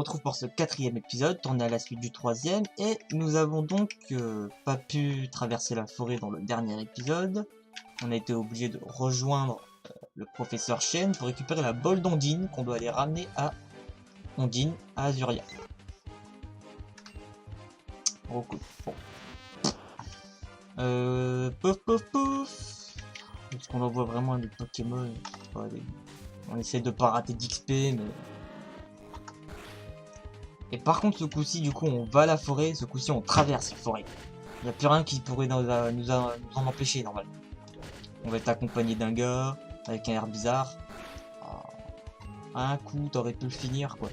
retrouve pour ce 4e épisode, tourné à la suite du 3e, et nous avons donc pas pu traverser la forêt dans le dernier épisode. On a été obligé de rejoindre le professeur Shen pour récupérer la bolle d'Ondine qu'on doit aller ramener à Ondine, à Azuria. Oh, cool. Bon. Pouf pouf pouf. Est-ce qu'on envoie vraiment des Pokémon? On essaie de pas rater d'XP, mais... Et par contre, ce coup-ci, du coup, on va à la forêt. Ce coup-ci, on traverse la forêt. Il n'y a plus rien qui pourrait nous en empêcher, normalement. On va être accompagné d'un gars, avec un air bizarre. Un coup, t'aurais pu le finir, quoi.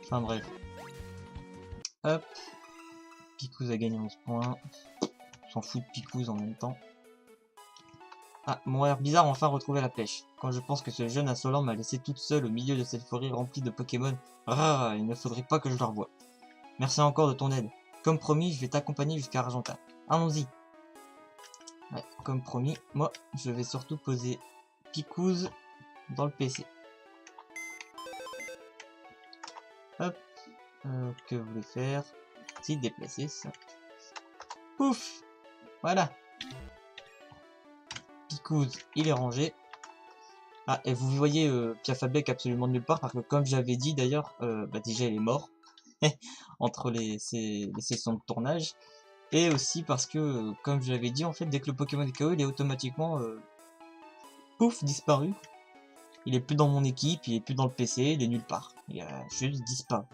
Enfin, bref. Hop. Picouz a gagné 11 points. On s'en fout de Picouz en même temps. Ah, mon air bizarre a enfin retrouvé la pêche. Quand je pense que ce jeune insolent m'a laissé toute seule au milieu de cette forêt remplie de Pokémon, il ne faudrait pas que je le revoie. Merci encore de ton aide. Comme promis, je vais t'accompagner jusqu'à Argentat. Allons-y. Ouais, comme promis, moi, je vais surtout poser Picouz dans le PC. Hop. Que vous voulez faire? Si, déplacer ça. Pouf. Voilà. Picouz, il est rangé. Ah, et vous voyez Piafabec absolument nulle part, parce que comme j'avais dit d'ailleurs, déjà il est mort, entre les sessions de tournage, et aussi parce que, comme je l'avais dit, en fait, dès que le Pokémon est KO, il est automatiquement, pouf, disparu. Il est plus dans mon équipe, il est plus dans le PC, il est nulle part. Il a juste disparu.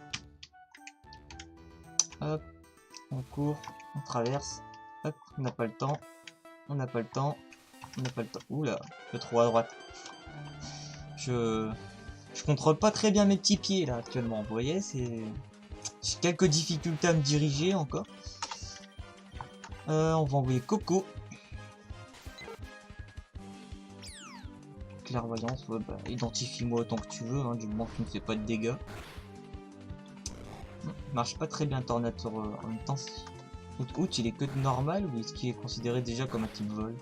Hop, on court, on traverse, hop, on n'a pas le temps, on n'a pas le temps, on n'a pas le temps. Oula, le trop à droite. Je contrôle pas très bien mes petits pieds là actuellement, vous voyez, j'ai quelques difficultés à me diriger encore. On va envoyer Coco. Clairvoyance, ouais, bah, identifie-moi autant que tu veux, hein, du moment que tu ne fais pas de dégâts. Marche pas très bien Tornade sur, en même temps. Out, il est que de normal ou est-ce qu'il est considéré déjà comme un type vol?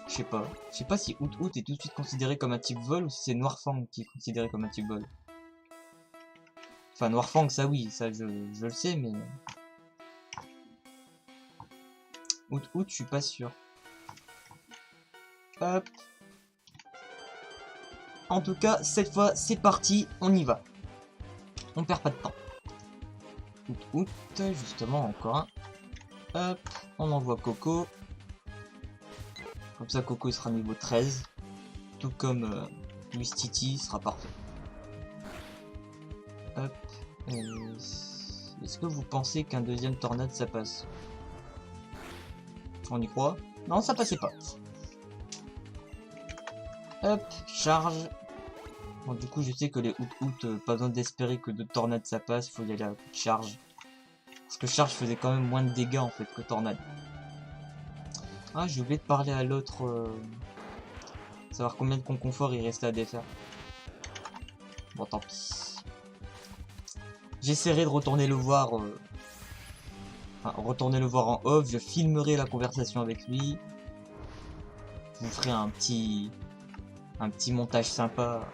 Je sais pas. Je sais pas si Out est tout de suite considéré comme un type vol ou si c'est Noirfang qui est considéré comme un type vol. Enfin, Noirfang, ça oui, ça je le sais, mais... Out, je suis pas sûr. Hop. En tout cas, cette fois, c'est parti, on y va. On perd pas de temps. Out, justement, encore un. Hop, on envoie Coco. Comme ça, Coco il sera niveau 13. Tout comme Mustiti sera parfait. Hop. Est-ce que vous pensez qu'un deuxième tornade ça passe? On y croit? Non, ça passait pas. Hop, charge. Bon, du coup, je sais que les Out, pas besoin d'espérer que de tornade ça passe, faut y aller à coup de charge. Parce que charge faisait quand même moins de dégâts en fait que tornade. Ah, j'ai oublié de parler à l'autre. Savoir combien de conconfort il restait à défaire. Bon, tant pis. J'essaierai de retourner le voir. Enfin, retourner le voir en off. Je filmerai la conversation avec lui. Je vous ferai un petit montage sympa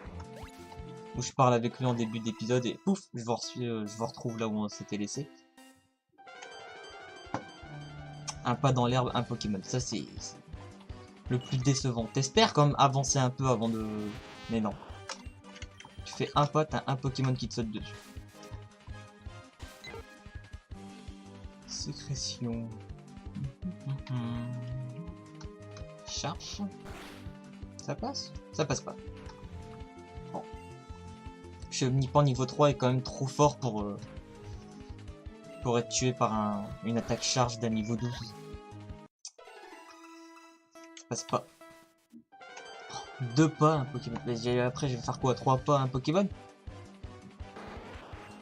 où je parle avec lui en début d'épisode et pouf, je vous retrouve là où on s'était laissé. Un pas dans l'herbe, un Pokémon. Ça, c'est le plus décevant. T'espères quand même avancer un peu avant de... Mais non. Tu fais un pas, t'as un Pokémon qui te saute dessus. Sécrétion. Charge. Ça passe? Ça passe pas. Bon. Chevnipan niveau 3 est quand même trop fort pour être tué par une attaque charge d'un niveau 12. Ça passe pas. 2 pas un Pokémon. Après je vais faire quoi? 3 pas un Pokémon?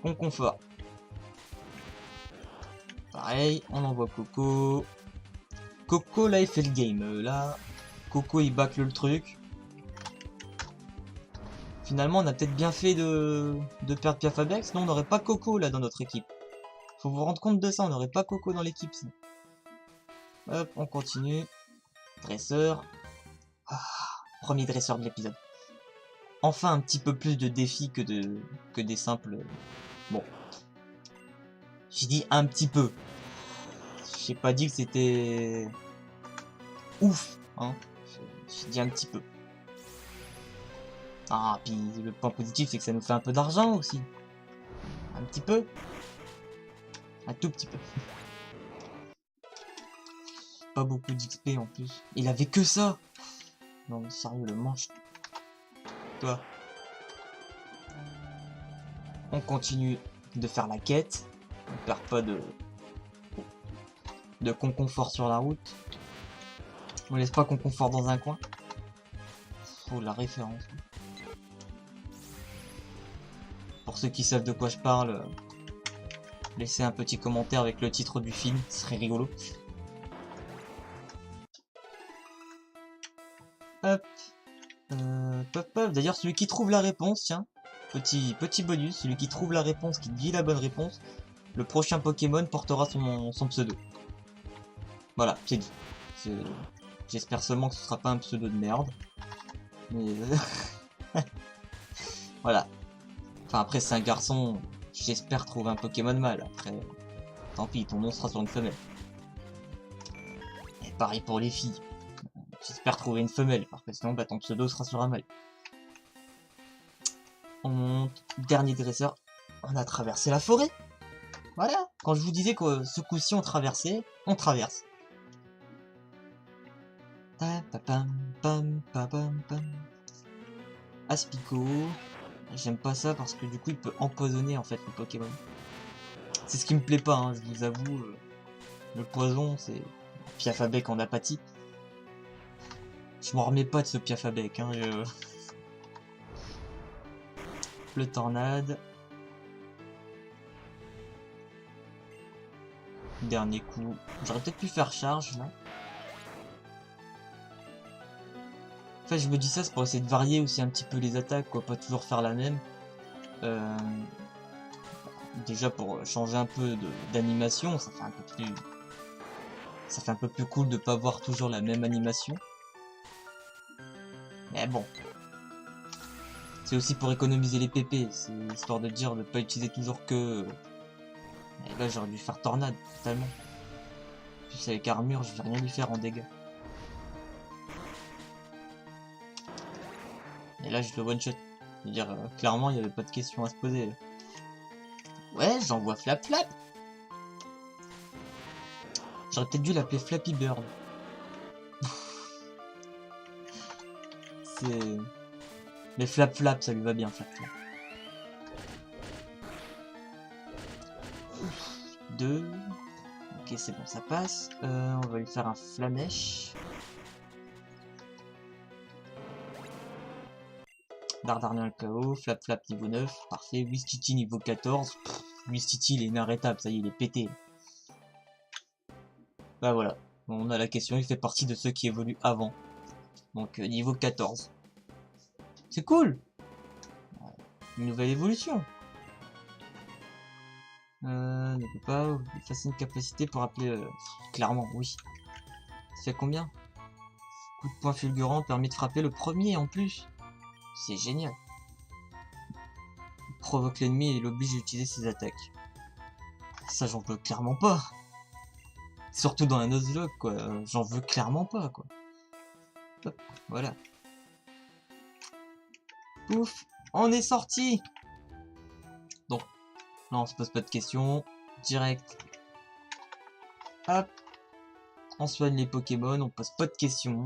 Conconfort. Pareil, on envoie Coco. Coco là il fait le game. Là, Coco il bâcle le truc. Finalement on a peut-être bien fait de perdre Piafabec, sinon on n'aurait pas Coco là dans notre équipe. Faut vous rendre compte de ça, on n'aurait pas Coco dans l'équipe sinon. Hop, on continue. Dresseur. Ah, premier dresseur de l'épisode. enfin un petit peu plus de défis que des simples... Bon. J'ai dit un petit peu. J'ai pas dit que c'était... ouf, hein. J'ai dit un petit peu. Ah, puis le point positif, c'est que ça nous fait un peu d'argent aussi. Un petit peu. Un tout petit peu. Pas beaucoup d'XP en plus. Il avait que ça. Non mais sérieux, le manche. Toi. On continue de faire la quête. On perd pas de conconfort sur la route. On laisse pas conconfort dans un coin. Oh, la référence. Pour ceux qui savent de quoi je parle, laissez un petit commentaire avec le titre du film, ce serait rigolo. Hop. Pop, pop. D'ailleurs, celui qui trouve la réponse, tiens, petit bonus, celui qui trouve la réponse, qui dit la bonne réponse, le prochain Pokémon portera son pseudo. Voilà, c'est dit. J'espère seulement que ce sera pas un pseudo de merde. Mais... voilà. Enfin, après, c'est un garçon, j'espère trouver un Pokémon mâle. Après, tant pis, ton nom sera sur une femelle. Et pareil pour les filles. J'espère trouver une femelle, parce que sinon, bah, ton pseudo sera sur un mâle. On monte, dernier dresseur. On a traversé la forêt. Voilà. Quand je vous disais que ce coup-ci, on traversait, on traverse. Aspico. J'aime pas ça parce que du coup il peut empoisonner en fait le Pokémon. C'est ce qui me plaît pas, hein, je vous avoue. Le poison, c'est Piafabec en apathie. Je m'en remets pas de ce Piafabec. Hein, Le tornade. Dernier coup. J'aurais peut-être pu faire charge là. En fait, je me dis ça, c'est pour essayer de varier aussi un petit peu les attaques, quoi, pas toujours faire la même. Déjà pour changer un peu d'animation, ça fait un peu plus cool de pas voir toujours la même animation. Mais bon. C'est aussi pour économiser les PP, c'est histoire de dire de pas utiliser toujours que... Et là j'aurais dû faire tornade, totalement. Puis avec armure, je vais rien lui faire en dégâts. Et là je le one shot. Je veux dire, clairement il n'y avait pas de question à se poser. Ouais, j'envoie Flap Flap. J'aurais peut-être dû l'appeler Flappy Bird. C'est... Mais Flap Flap, ça lui va bien, Flap Flap. 2. Ok, c'est bon, ça passe. On va lui faire un Flamèche. Dardarnian le KO, Flap Flap niveau 9, parfait. Wistiti niveau 14. Wistiti il est inarrêtable, ça y est, il est pété. Bah voilà, on a la question, il fait partie de ceux qui évoluent avant. Donc niveau 14. C'est cool. Une nouvelle évolution. Ne peut pas effacer une capacité pour appeler... clairement, oui. Ça fait combien? Coup de poing fulgurant permet de frapper le premier en plus. C'est génial. Il provoque l'ennemi et l'oblige à utiliser ses attaques. Ça, j'en veux clairement pas. Surtout dans la Nuzlocke, quoi. J'en veux clairement pas, quoi. Hop, voilà. Ouf, on est sorti. Donc, là, on se pose pas de questions. Direct. Hop. On soigne les Pokémon, on pose pas de questions.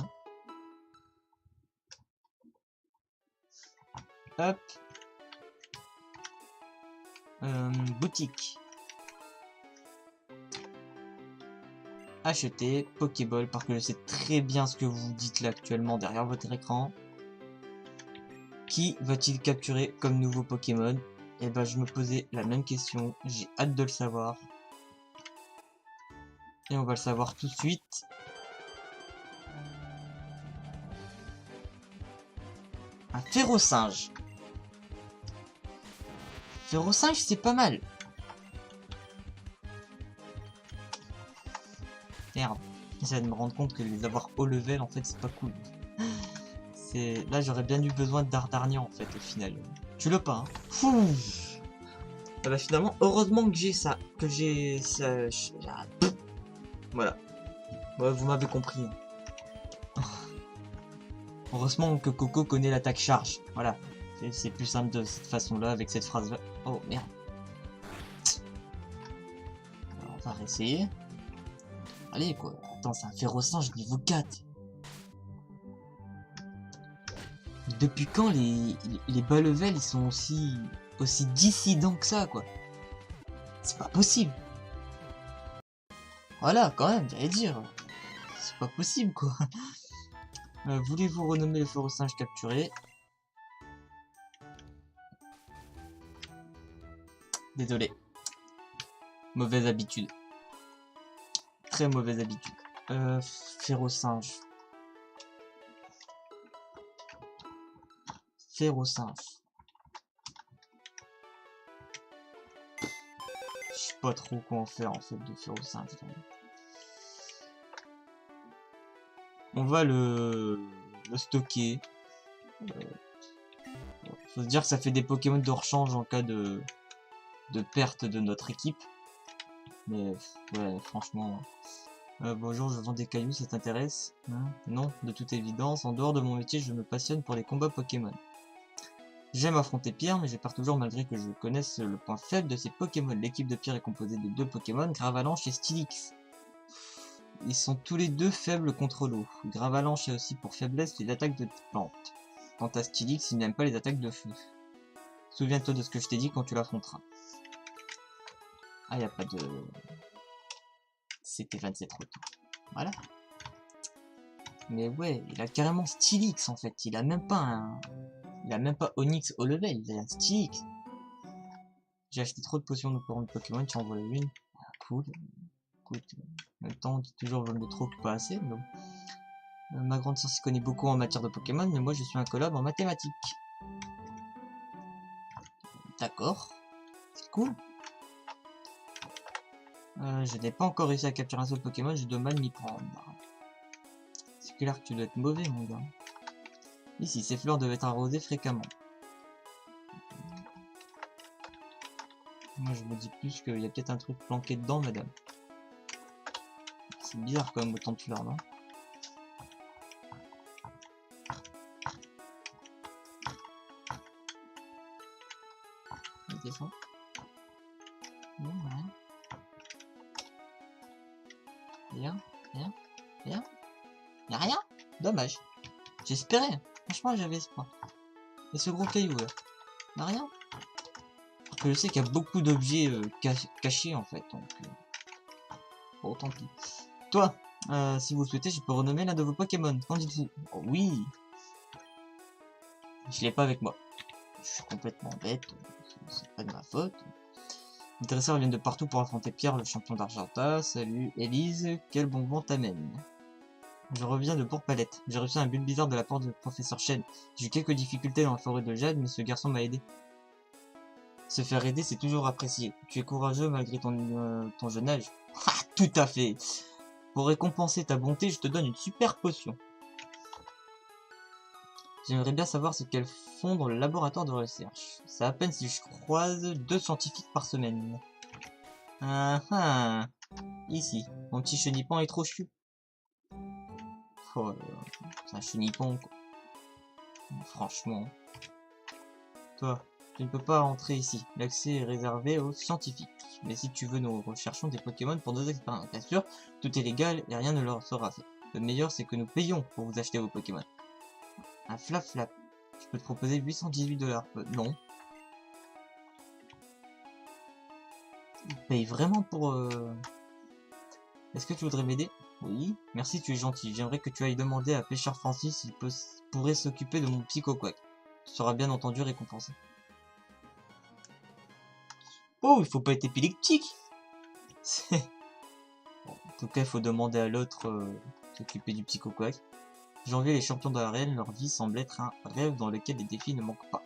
Hop. Boutique. Acheter Pokéball, parce que je sais très bien ce que vous dites là actuellement derrière votre écran. Qui va-t-il capturer comme nouveau Pokémon? Et ben je me posais la même question, j'ai hâte de le savoir. Et on va le savoir tout de suite. Un Férocinge. Férocinge, c'est pas mal. Merde. J'essaie de me rendre compte que les avoir haut level, en fait, c'est pas cool. Là, j'aurais bien eu besoin de Dardarnian, en fait, au final. Tu le pas, hein. Fouh. Ah bah finalement, heureusement que j'ai ça. Que j'ai ça. Voilà. Ouais, vous m'avez compris. Heureusement que Coco connaît l'attaque charge. Voilà. C'est plus simple de cette façon-là, avec cette phrase-là. Oh, merde. Alors, on va réessayer. Allez, quoi. Attends, c'est un férocinge niveau 4. Depuis quand les bas level, ils sont aussi dissidents que ça, quoi. C'est pas possible. Voilà, quand même, j'allais dire. C'est pas possible, quoi. Voulez-vous renommer le férocinge capturé? Désolé. Mauvaise habitude. Très mauvaise habitude. Férocinge. Férocinge. Je sais pas trop quoi en faire en fait de férocinge. On va le stocker. Faut se dire que ça fait des Pokémon de rechange en cas de perte de notre équipe. Mais ouais, franchement. Bonjour, je vends des cailloux, ça t'intéresse? Non, de toute évidence. En dehors de mon métier, je me passionne pour les combats Pokémon. J'aime affronter Pierre, mais j'ai peur toujours malgré que je connaisse le point faible de ces Pokémon. L'équipe de Pierre est composée de 2 Pokémon, Gravalanche et Stylix. Ils sont tous les deux faibles contre l'eau. Gravalanche a aussi pour faiblesse les attaques de plantes. Quant à Stylix, il n'aime pas les attaques de feu. Souviens-toi de ce que je t'ai dit quand tu l'affronteras. Ah, y a pas de... C'était 27 retours. Voilà. Mais ouais, il a carrément Stylix en fait. Il a même pas un... Il a même pas Onix au level, il a un Stylix. J'ai acheté trop de potions de Pokémon, tu en vois une. Ah, cool. Écoute, en même temps, on dit toujours je ne trop que pas assez. Mais bon. Ma grande sœur s'y connaît beaucoup en matière de Pokémon, mais moi je suis un collab en mathématiques. D'accord. C'est cool. Je n'ai pas encore réussi à capturer un seul Pokémon, je dois mal m'y prendre. C'est clair que tu dois être mauvais, mon gars. Ici, ces fleurs doivent être arrosées fréquemment. Moi, je me dis plus qu'il y a peut-être un truc planqué dedans, madame. C'est bizarre quand même, autant de fleurs, non? Il descend. Non, rien. Rien. Y'a rien? Dommage. J'espérais. Franchement, j'avais espoir. Et ce gros caillou, là? Y'a rien? Parce que je sais qu'il y a beaucoup d'objets cachés, en fait. Donc, bon, tant pis. Toi, si vous le souhaitez, je peux renommer l'un de vos Pokémon. Qu'en dites-vous? Oh, oui. Je l'ai pas avec moi. Je suis complètement bête. C'est pas de ma faute. Les dresseurs viennent de partout pour affronter Pierre, le champion d'Argenta. Salut, Élise. Quel bon vent t'amène? Je reviens de Bourg-Palette. J'ai reçu un but bizarre de la part du professeur Chen. J'ai eu quelques difficultés dans la forêt de Jade, mais ce garçon m'a aidé. Se faire aider, c'est toujours apprécié. Tu es courageux malgré ton jeune âge. Ah, tout à fait. Pour récompenser ta bonté, je te donne une super potion. J'aimerais bien savoir ce qu'elles font dans le laboratoire de recherche. C'est à peine si je croise 2 scientifiques par semaine. Ah ah. Ici, mon petit chenipan est trop chou. Oh, c'est un chenipan, quoi. Franchement. Toi, tu ne peux pas rentrer ici. L'accès est réservé aux scientifiques. Mais si tu veux, nous recherchons des Pokémon pour nos expériences. Bien sûr, tout est légal et rien ne leur sera fait. Le meilleur, c'est que nous payons pour vous acheter vos Pokémon. Un flap. Je peux te proposer 818 $. Non. Il paye vraiment pour... Est-ce que tu voudrais m'aider? Oui. Merci, tu es gentil. J'aimerais que tu ailles demander à Pêcheur Francis s'il pourrait s'occuper de mon Psycho-Quack. Tu seras bien entendu récompensé. Oh, il faut pas être épileptique. Bon, en tout cas, il faut demander à l'autre s'occuper du Psycho-Quack. J'envie les champions de l'arène, leur vie semble être un rêve dans lequel les défis ne manquent pas.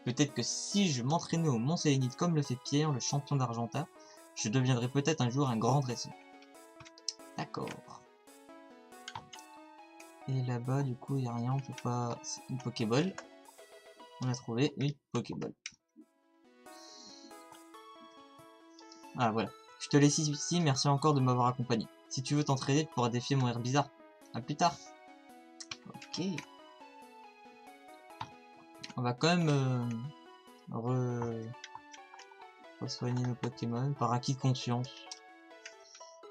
Peut-être que si je m'entraînais au Mont Sélénite comme le fait Pierre, le champion d'Argenta, je deviendrais peut-être un jour un grand dresseur. D'accord. Et là-bas, du coup, il n'y a rien, on peut pas... C'est une Pokéball. On a trouvé une Pokéball. Ah, voilà. Je te laisse ici, merci encore de m'avoir accompagné. Si tu veux t'entraîner, tu pourras défier mon air bizarre. À plus tard. Ok. On va quand même re-soigner nos Pokémon par acquis de conscience.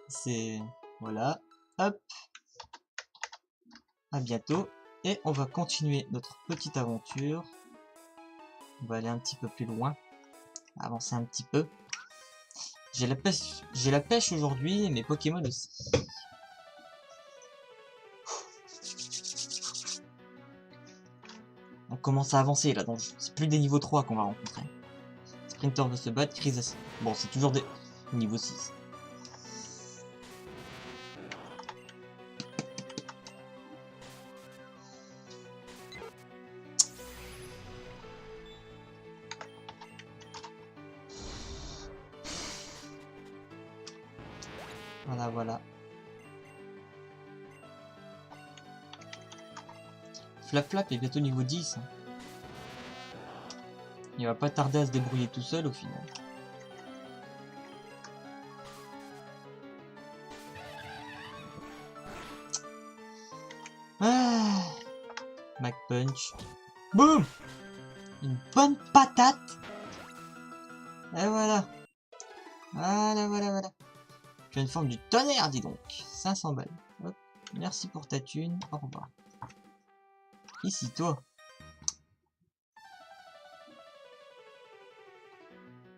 C'est... Voilà. Hop. À bientôt. Et on va continuer notre petite aventure. On va aller un petit peu plus loin. Avancer un petit peu. J'ai la pêche aujourd'hui et mes Pokémon aussi. On commence à avancer là, donc c'est plus des niveaux 3 qu'on va rencontrer. Sprinter veut se battre, crise. Bon, c'est toujours des niveau 6. Voilà, voilà. Flap Flap est bientôt niveau 10. Il va pas tarder à se débrouiller tout seul au final. Ah, Mac Punch. Boum! Une bonne patate! Et voilà. Voilà, voilà, voilà. Tu as une forme du tonnerre, dis donc. 500 balles. Hop. Merci pour ta thune. Au revoir. Ici, toi.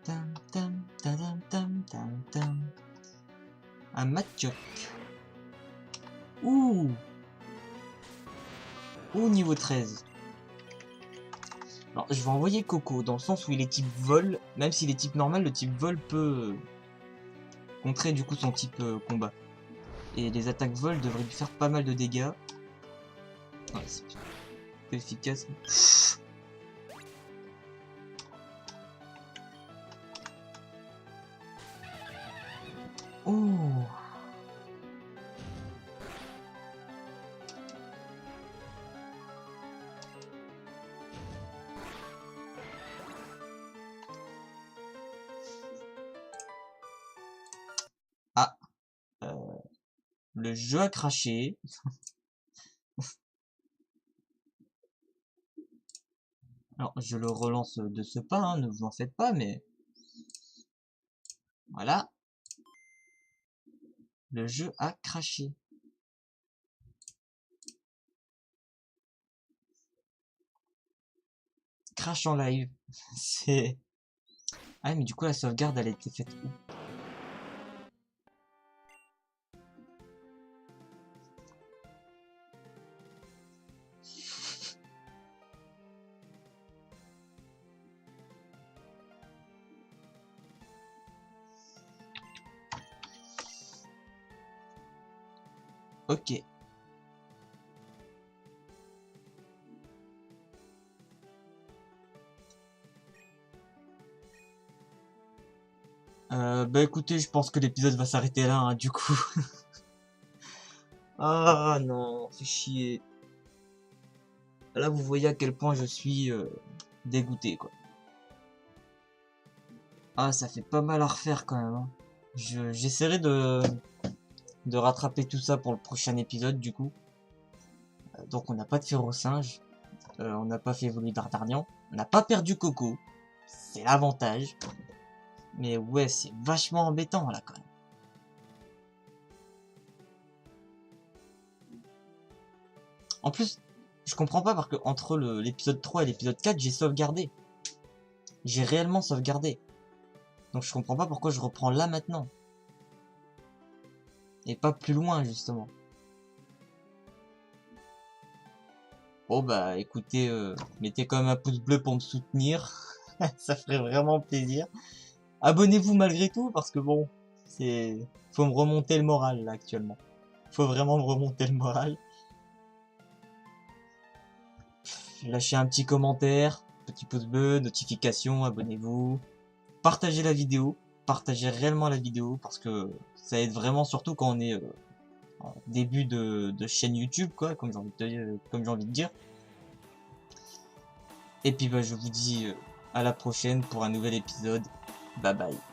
Tam, tam, tam, tam, tam, tam. Un Machoke. Ouh. Ouh, niveau 13. Alors, je vais envoyer Coco, dans le sens où il est type vol. Même s'il est type normal, le type vol peut contrer du coup son type combat. Et les attaques vol devraient lui faire pas mal de dégâts. Ouais, c'est peu efficace. Oh. Ah. Le jeu a craché. Alors, je le relance de ce pas, hein, ne vous en faites pas, mais... Voilà. Le jeu a craché. Crash en live. C'est... Ah, mais du coup, la sauvegarde, elle a été faite où? Ok. Bah écoutez, je pense que l'épisode va s'arrêter là, hein, du coup. Ah non, c'est chier. Là, vous voyez à quel point je suis dégoûté, quoi. Ah, ça fait pas mal à refaire quand même, hein. J'essaierai de rattraper tout ça pour le prochain épisode, du coup. Donc on n'a pas de Férocinge. On n'a pas fait évoluer Dardarnian. On n'a pas perdu Coco. C'est l'avantage. Mais ouais, c'est vachement embêtant, là, quand même. En plus, je comprends pas parce que entre l'épisode 3 et l'épisode 4, j'ai sauvegardé. J'ai réellement sauvegardé. Donc je comprends pas pourquoi je reprends là maintenant. Et pas plus loin, justement. Bon bah écoutez, mettez quand même un pouce bleu pour me soutenir. Ça ferait vraiment plaisir. Abonnez-vous malgré tout parce que bon, faut me remonter le moral là actuellement. Faut vraiment me remonter le moral. Lâchez un petit commentaire, petit pouce bleu, notification, abonnez-vous. Partagez la vidéo, partagez réellement la vidéo parce que ça aide vraiment surtout quand on est début de chaîne YouTube, quoi, comme j'ai envie de dire. Et puis bah, je vous dis à la prochaine pour un nouvel épisode. Bye bye.